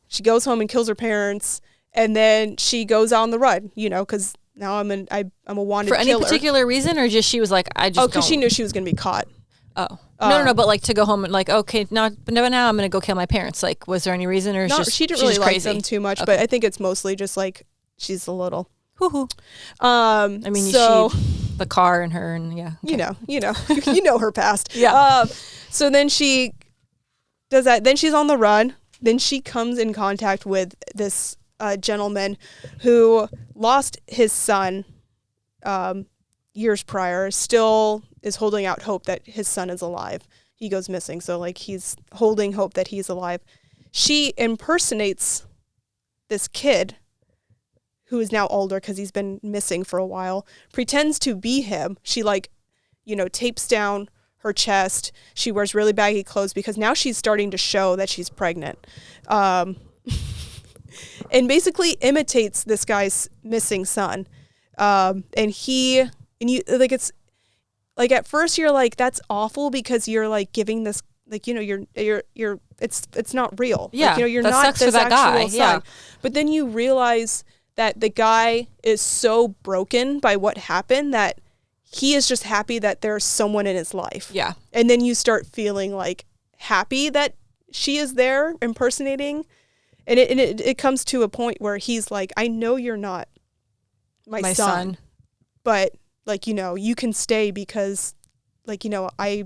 She goes home and kills her parents, and then she goes on the run. Because now I'm a wanted
for any
killer.
Particular reason, or just she was like,
because she knew she was gonna be caught.
Oh. No, but like to go home and like, okay, now I'm going to go kill my parents. Like, was there any reason, or
she didn't really like them too much, but I think it's mostly just like, she's a little
hoo-hoo.
I
mean,
so,
the car and her and okay.
you know her past.
Yeah.
So then she does that. Then she's on the run. Then she comes in contact with this gentleman who lost his son years prior, still is holding out hope that his son is alive. He goes missing, so like he's holding hope that he's alive. She impersonates this kid who is now older because he's been missing for a while, pretends to be him. She tapes down her chest. She wears really baggy clothes because now she's starting to show that she's pregnant. And basically imitates this guy's missing son. It's like at first you're like, that's awful because you're like giving this, like, it's not real.
Yeah.
Like, you're
that
not
sucks
this
for that
actual
guy.
son.
Yeah.
But then you realize that the guy is so broken by what happened that he is just happy that there's someone in his life.
Yeah.
And then you start feeling like happy that she is there impersonating. And it comes to a point where he's like, I know you're not my son, but like, you can stay because like, I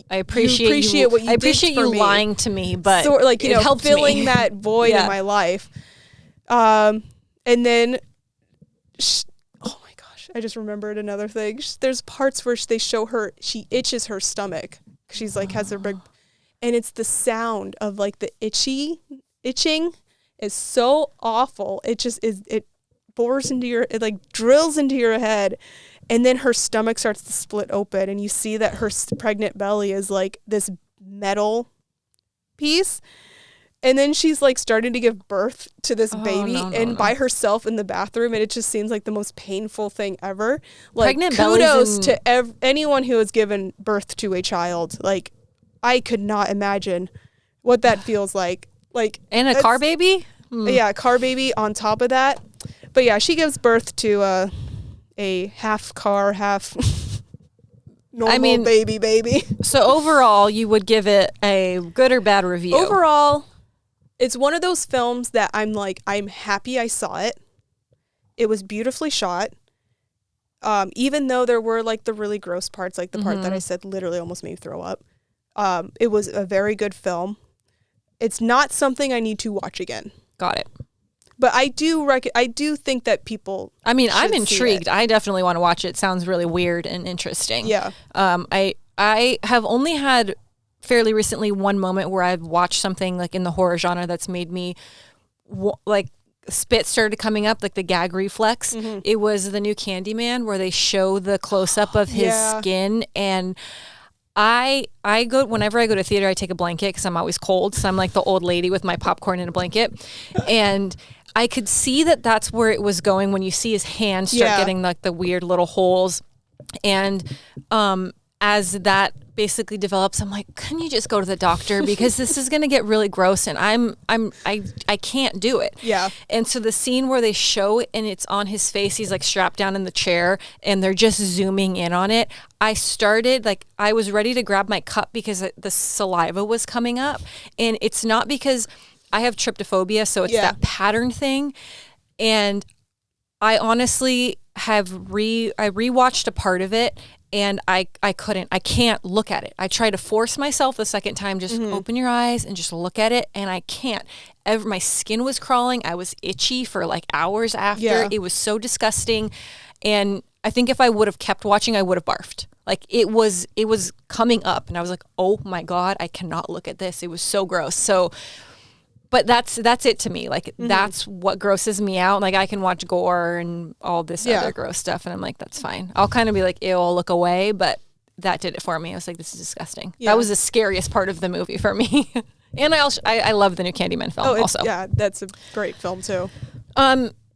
appreciate what you did for me.
I appreciate you lying to me, but so, like, it helped
filling
me.
that void in my life. And then, oh my gosh, I just remembered another thing. There's parts where they show her, she itches her stomach. She's like, has her big, and it's the sound of like the itching is so awful. It just is, it bores into it like drills into your head. And then her stomach starts to split open and you see that her pregnant belly is like this metal piece. And then she's like starting to give birth to this baby by herself in the bathroom. And it just seems like the most painful thing ever. Like,
pregnant
kudos to anyone who has given birth to a child. Like, I could not imagine what that feels like. Like,
and a car baby?
Yeah, a car baby on top of that. But yeah, she gives birth to a half car, half normal baby.
So overall, you would give it a good or bad review?
Overall, it's one of those films that I'm like, I'm happy I saw it. It was beautifully shot. Even though there were like the really gross parts, like the part that I said literally almost made me throw up. It was a very good film. it's not something I need to watch again.
Got it.
But I do think that people.
I mean, I'm
should see
intrigued.
it.
I definitely want to watch it. It sounds really weird and interesting.
Yeah.
I have only had fairly recently one moment where I've watched something like in the horror genre that's made me like spit started coming up, like the gag reflex.
Mm-hmm.
It was the new Candyman where they show the close up of his skin, and whenever I go to theater, I take a blanket because I'm always cold. So I'm like the old lady with my popcorn in a blanket. And I could see that that's where it was going when you see his hand start getting like the weird little holes. And as that basically develops, I'm like, can you just go to the doctor? Because this is going to get really gross and I can't do it.
Yeah.
And so the scene where they show it and it's on his face, he's like strapped down in the chair and they're just zooming in on it. I was ready to grab my cup because the saliva was coming up. And it's not because I have tryptophobia, so it's that pattern thing. And I honestly I rewatched a part of it and I can't look at it. I try to force myself the second time, just open your eyes and just look at it. And I can't. My skin was crawling. I was itchy for like hours after.
Yeah.
It was so disgusting. And I think if I would have kept watching, I would have barfed. Like it was coming up and I was like, oh my God, I cannot look at this. It was so gross. So, but that's it to me. Like that's what grosses me out. Like I can watch gore and all this other gross stuff and I'm like, that's fine. I'll kind of be like, ew, I'll look away. But that did it for me. I was like, this is disgusting. Yeah. That was the scariest part of the movie for me. And I love the new Candyman film also.
Yeah, that's a great film too.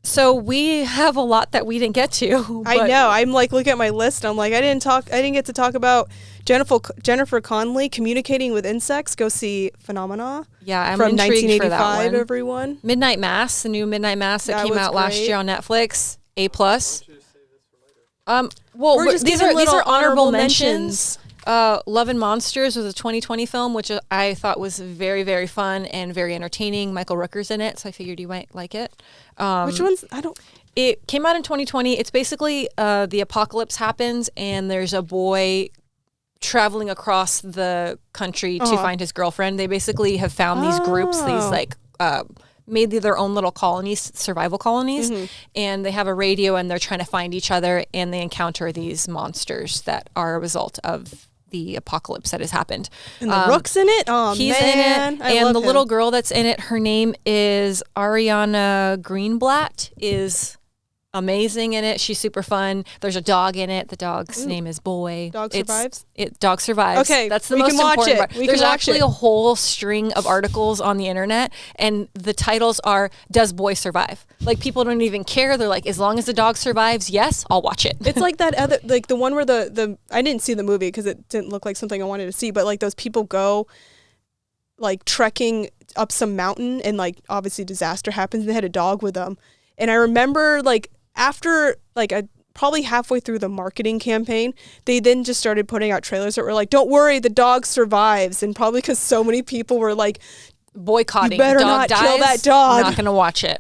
So we have a lot that we didn't get to.
I know. I'm like looking at my list. I'm like, I didn't get to talk about Jennifer Connelly communicating with insects. Go see Phenomena.
Yeah, I'm
from
intrigued
1985.
for that one.
Everyone.
Midnight Mass, the new Midnight Mass that came out last year on Netflix. A+. These are honorable mentions. Love and Monsters was a 2020 film, which I thought was very, very fun and very entertaining. Michael Rooker's in it, so I figured you might like it.
Which one's?
It came out in 2020. It's basically the apocalypse happens, and there's a boy traveling across the country to find his girlfriend. They basically have found these groups, these like made their own little colonies, survival colonies, and they have a radio, and they're trying to find each other, and they encounter these monsters that are a result of the apocalypse that has happened.
And the Rook's in it? Oh,
he's
man.
in it. And the little girl that's in it, her name is Ariana Greenblatt, is amazing in it. She's super fun. There's a dog in it. The dog's name is Boy.
Dog survives?
Dog survives.
Okay,
that's the
we
most
can watch
important
it.
part. There's actually a whole string of articles on the internet, and the titles are, Does Boy Survive? Like, people don't even care. They're like, as long as the dog survives, yes, I'll watch it.
It's like that other, like the one where the I didn't see the movie because it didn't look like something I wanted to see, but like those people go like trekking up some mountain and like obviously disaster happens and they had a dog with them. And I remember like after like probably halfway through the marketing campaign, they then just started putting out trailers that were like, don't worry, the dog survives. And probably because so many people were like
boycotting.
You better
dog
not
dies,
kill that dog.
Not going to watch it.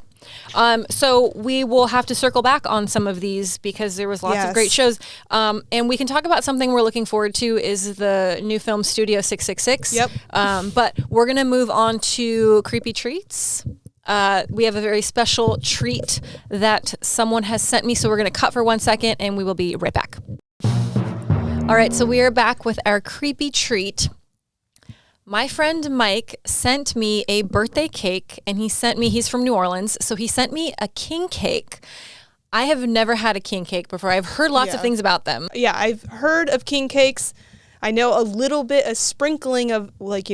So we will have to circle back on some of these because there was lots of great shows. And we can talk about something we're looking forward to is the new film Studio 666.
Yep.
But we're going to move on to Creepy Treats. We have a very special treat that someone has sent me. So we're going to cut for 1 second and we will be right back. All right. So we are back with our creepy treat. My friend Mike sent me a birthday cake and he's from New Orleans. So he sent me a king cake. I have never had a king cake before. I've heard lots of things about them.
Yeah, I've heard of king cakes. I know a sprinkling of like,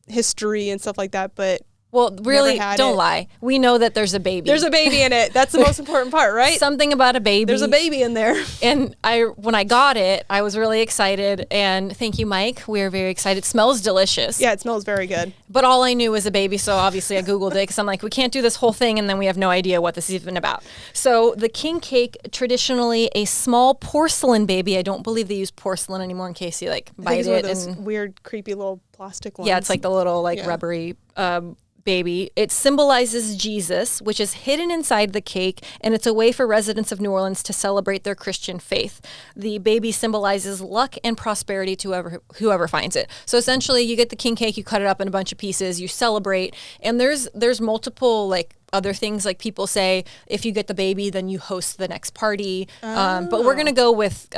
history and stuff like that, but
well, really, don't lie. We know that there's a baby.
There's a baby in it. That's the most important part, right?
Something about a baby.
There's a baby in there.
And when I got it, I was really excited. And thank you, Mike. We are very excited. It smells delicious.
Yeah, it smells very good.
But all I knew was a baby, so obviously I Googled it because I'm like, we can't do this whole thing and then we have no idea what this is even about. So the king cake, traditionally a small porcelain baby. I don't believe they use porcelain anymore in case you bite it.
One of those weird, creepy little plastic ones.
Yeah, it's like the little rubbery baby. It symbolizes Jesus, which is hidden inside the cake, and it's a way for residents of New Orleans to celebrate their Christian faith. The baby symbolizes luck and prosperity to whoever finds it. So essentially, you get the king cake, you cut it up in a bunch of pieces, you celebrate, and there's multiple like other things, like people say if you get the baby, then you host the next party. But we're gonna go with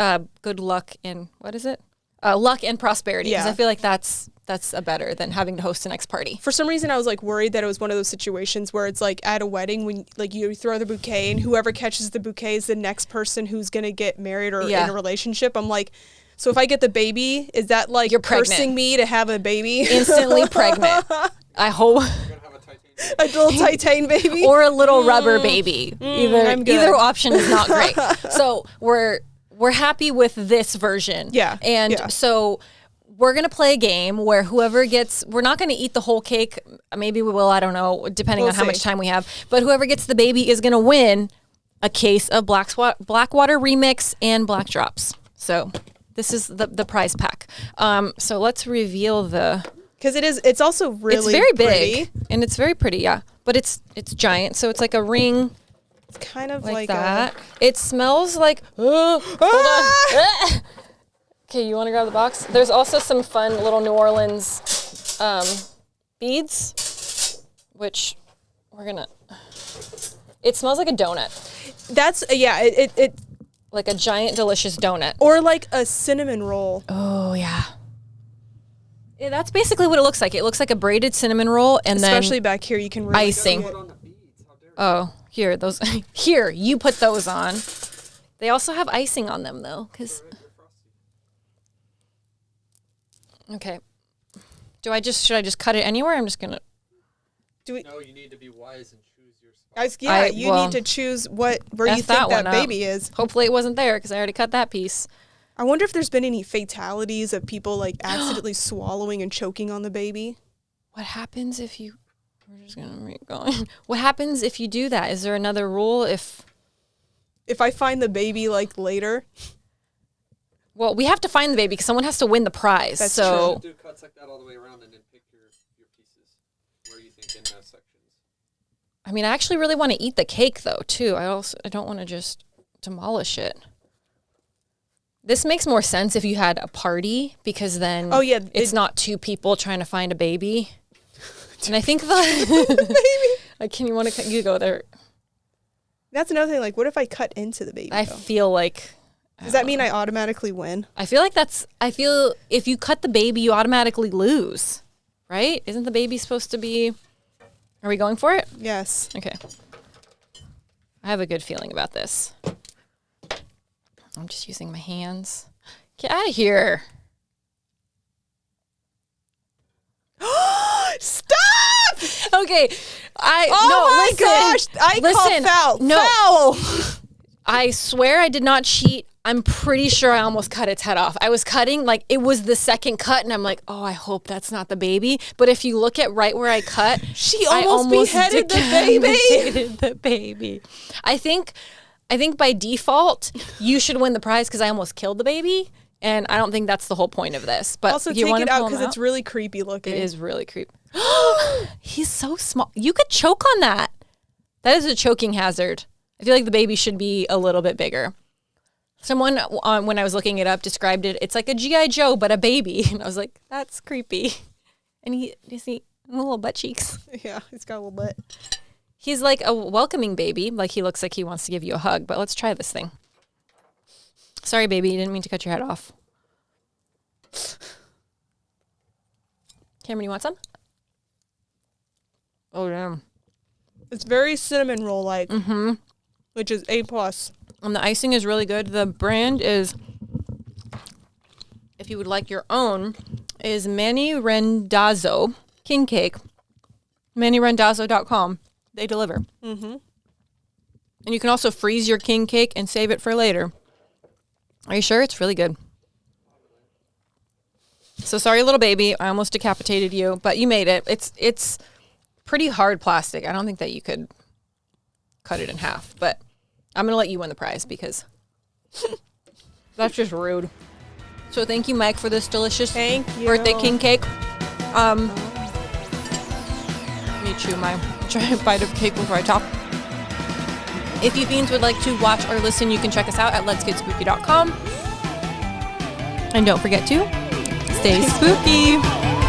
good luck and what is it? Luck and prosperity, because I feel like that's a better than having to host the next party. For
some reason, I was like worried that it was one of those situations where it's like at a wedding when like you throw the bouquet and whoever catches the bouquet is the next person who's gonna get married or in a relationship. I'm like, so if I get the baby, is that like you're cursing me to have a baby?
Instantly pregnant. I hope.
A little Titan baby,
or a little rubber baby. Either option is not great. So we're happy with this version. So we're going to play a game where whoever gets, we're not going to eat the whole cake. Maybe we will, I don't know, depending on how much time we have. But whoever gets the baby is going to win a case of Blackwater Remix and Black Drops. So this is the prize pack. So let's reveal
because it's also really
it's very
pretty.
Big and it's very pretty, yeah. But it's giant, so it's like a ring.
It's kind of like
that. It smells like. Hold on. Okay, you want to grab the box? There's also some fun little New Orleans beads, which we're gonna. It smells like a donut.
That's it
like a giant delicious donut,
or like a cinnamon roll.
Oh yeah. Yeah, that's basically what it looks like. It looks like a braided cinnamon roll, and
especially back here, you can really
icing. Oh, here those. Here, you put those on. They also have icing on them though, because. Okay. Should I just cut it anywhere? I'm just gonna.
No, you need to be wise and choose your
spot. You need to choose where you think that baby is.
Hopefully, it wasn't there because I already cut that piece.
I wonder if there's been any fatalities of people like accidentally swallowing and choking on the baby.
What happens if you? We're just gonna keep going. What happens if you do that? Is there another rule if
I find the baby like later?
Well, we have to find the baby because someone has to win the prize.
That's
true.
Do cuts like that all the way around and then pick your pieces where you think in those sections.
I mean, I actually really want to eat the cake though too. I don't want to just demolish it. This makes more sense if you had a party because then it's not two people trying to find a baby. And I think can you go there?
That's another thing. Like, what if I cut into the baby?
I feel like.
Does that mean I automatically win?
I feel if you cut the baby, you automatically lose, right? Isn't the baby supposed to be? Are we going for it?
Yes.
Okay. I have a good feeling about this. I'm just using my hands. Get out of here.
Stop!
Okay.
Gosh. I call foul.
No.
Foul.
I swear I did not cheat. I'm pretty sure I almost cut its head off. I was cutting, like, it was the second cut, and I'm like, oh, I hope that's not the baby. But if you look at right where I cut,
I almost beheaded
the baby. I think by default, you should win the prize because I almost killed the baby, and I don't think that's the whole point of this. But
also take it out because it's really creepy looking.
It is really creepy. He's so small. You could choke on that. That is a choking hazard. I feel like the baby should be a little bit bigger. Someone, when I was looking it up, described it. It's like a G.I. Joe, but a baby. And I was like, that's creepy. And you see little butt cheeks.
Yeah, he's got a little butt.
He's like a welcoming baby. Like he looks like he wants to give you a hug. But let's try this thing. Sorry, baby. You didn't mean to cut your head off. Cameron, you want some? Oh, damn.
It's very cinnamon roll-like. Mm-hmm. Which is A+.
And the icing is really good. The brand is, if you would like your own, is Manny Rendazzo King Cake. MannyRendazzo.com. They deliver. Mm-hmm. And you can also freeze your king cake and save it for later. Are you sure? It's really good. So sorry, little baby. I almost decapitated you, but you made it. It's pretty hard plastic. I don't think that you could cut it in half, but I'm going to let you win the prize because that's just rude. So thank you, Mike, for this delicious birthday king cake. You chew my giant bite of cake before I talk. If you fiends would like to watch or listen, you can check us out at letsgetspooky.com. And don't forget to stay spooky.